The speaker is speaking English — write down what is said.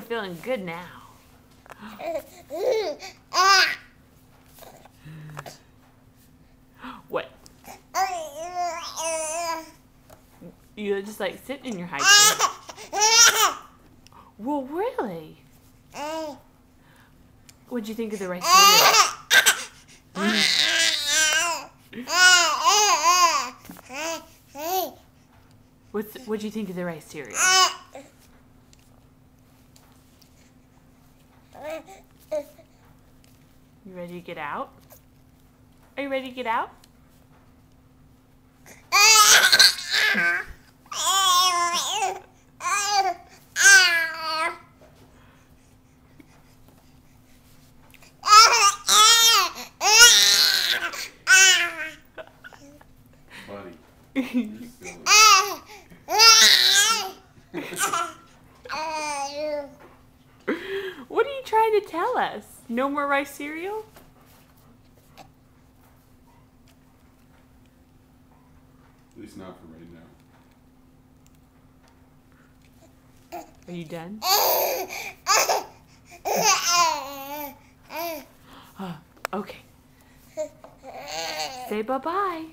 we're feeling good now. What? You just like sit in your high chair. Well, really? What'd you think of the rice cereal? What'd you think of the rice cereal? You ready to get out? Are you ready to get out? Buddy, you're silly. What are you trying to tell us? No more rice cereal? At least not for right now. Are you done? Okay. Say bye-bye.